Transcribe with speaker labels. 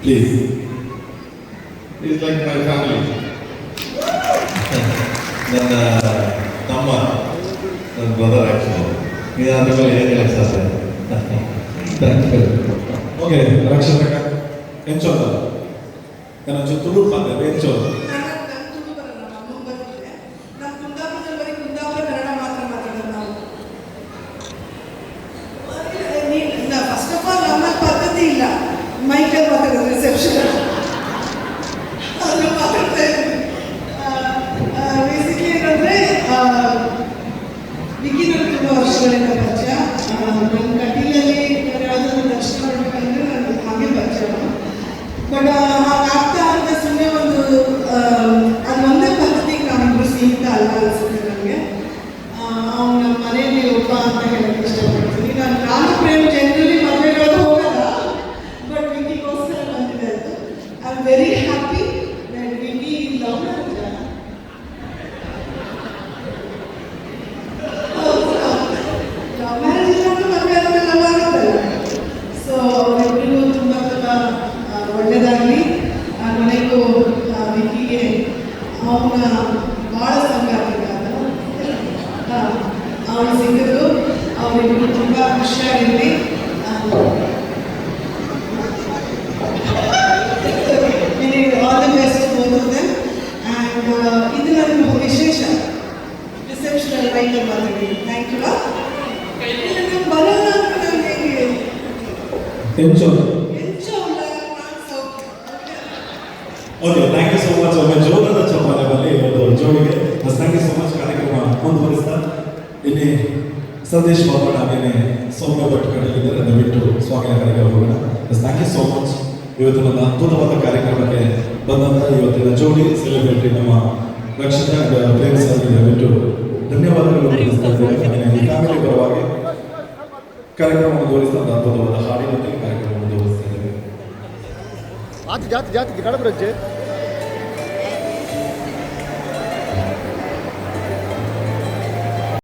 Speaker 1: Please. Is like my family. ನನ್ನ ತಮ್ಮ, ನನ್ನ ಬ್ರದರ್ ಆ್ಯಕ್ಚುಲಿ. ಇದು ಅದ್ರ ಮೇಲೆ ಏನು ಹೇಳಕ್ಕೆ ಸಾಧ್ಯ. Thank you. ಓಕೆ, ರಕ್ಷಕ ಎಂಚೋದ ನನ್ನ ತುಳು ಮಾತಾಡ ಎಂಚೋದ.
Speaker 2: ಮೈಕಲ್ ಮಾತಾಡೋದು ರಿಸೆಪ್ಷನ್ ಅದು ಮಾತಾಡ್ತಾ ಇದ್ದೀನಿ. ಬೇಸಿಕ್ಲಿ ಏನಂದರೆ ವಿಕಿನಲ್ಲಿ ತುಂಬ ವರ್ಷಗಳಿಂದ ಪರಿಚಯ. ನನ್ನ ಕಟೀಲಲ್ಲಿ ಯಾವುದಾದ್ರು ದರ್ಶನ ಮಾಡಬೇಕಂದ್ರೆ ನಾನು ಹಾಗೆ ಪರಿಚಯ. ಬಟ್ ಹಾಗಾಗ್ತಾ ಅಂತ ಸುಮ್ಮನೆ ಒಂದು ಅದು ಒಂದೇ ಪದ್ಧತಿಗೆ ನಾವಿಬ್ಬರು ಸೀಮಿತ ಅಲ್ಲ ಅನಿಸುತ್ತೆ ನನಗೆ. ಅವ್ನು ನಮ್ಮ ಮನೆಯಲ್ಲಿ ಒಬ್ಬ ಅಂತ ಹೇಳಕ್ಕೆ ಇಷ್ಟಪಡ್ತೀನಿ. ನಾನು ಪ್ರೇಮ್ ಜನರಲಿ ಮದುವೆಗಳು ಹೋಗಲ್ಲ, ಬಟ್ ವಿಕಿಗೋಸ್ಕರ ಬಂದಿದೆ ಅದು. I am very happy that Vicky love marriage ಇಲ್ಲಂದ್ರೆ ಮದುವೆ ಆದಮೇಲೆ ಲವ್ ಆಗುತ್ತಲ್ಲ. ಸೊ ಅವರಿಬ್ಬರಿಗೂ ತುಂಬ ತುಂಬ ಒಳ್ಳೆಯದಾಗಲಿ. ಕೊನೆಗೂ ವಿಕಿಗೆ ಅವನ ಭಾಳ ಸಂಗಾತಿಗ ಅವಳು ಸಿಕ್ಕಿದ್ರು. ಅವರಿಬ್ಬರು ತುಂಬ ಖುಷಿಯಾಗಿರಲಿ. All the best both of them. And ಇದು ನನ್ನ ವಿಶೇಷ ರಿಸೆಪ್ಷನ್ ಮೈಕಲ್ ಮಾತಾಡಿದ್ದೀನಿ. Thank you. ನಾನು ಬರೋಲ್ಲ ಅಂತ ನಾನು ಹೇಗೆ
Speaker 1: okay, thank you so much. ಒಮ್ಮೆ ಜೋರಾದ ಚಪ್ಪಾಳೆ ಬರಲಿ ಒಂದು ಜೋಡಿಗೆ. Thank you so much. ಕಾರ್ಯಕ್ರಮ ಮುಂದುವರಿಸ್ತಾ ಇಲ್ಲಿ ಸತೀಶ್ ಬಾಬು ಹಾಗೇನೆ ಸೌಮ್ಯ ಭಟ್ ಕಡೆಯಲ್ಲಿದ್ದಾರೆ. ಅದನ್ನು ಬಿಟ್ಟು ಸ್ವಾಗತ ಕಾರ್ಯಕ್ರಮ ಹೋಗೋಣ. Thank you so much. ಇವತ್ತು ನನ್ನ ಅದ್ಭುತವಾದ ಕಾರ್ಯಕ್ರಮಕ್ಕೆ ಬಂದಂಥ ಇವತ್ತಿನ ಜೋಡಿ ಸೆಲೆಬ್ರಿಟಿ ನಮ್ಮ ರಕ್ಷಿತಾ ಪ್ರೇಮ್ ಸರ್ ಬಿಟ್ಟು ಧನ್ಯವಾದಗಳು ತಿಳಿಸ್ತಾ ಇದ್ದೇವೆ. ಈ ಫ್ಯಾಮಿಲಿ ಪರವಾಗಿ ಕಾರ್ಯಕ್ರಮ ಮುಂದುವರಿಸ್ತಾ ಒಂದು ಅದ್ಭುತವಾದ ಹಾಡಿನೊಂದಿಗೆ ಕಾರ್ಯಕ್ರಮ ಮುಂದುವರಿಸ್ತಾ ಇದ್ದೇವೆ.
Speaker 3: ಜಾತಿ ಜಾತಿ ಜಾತಿ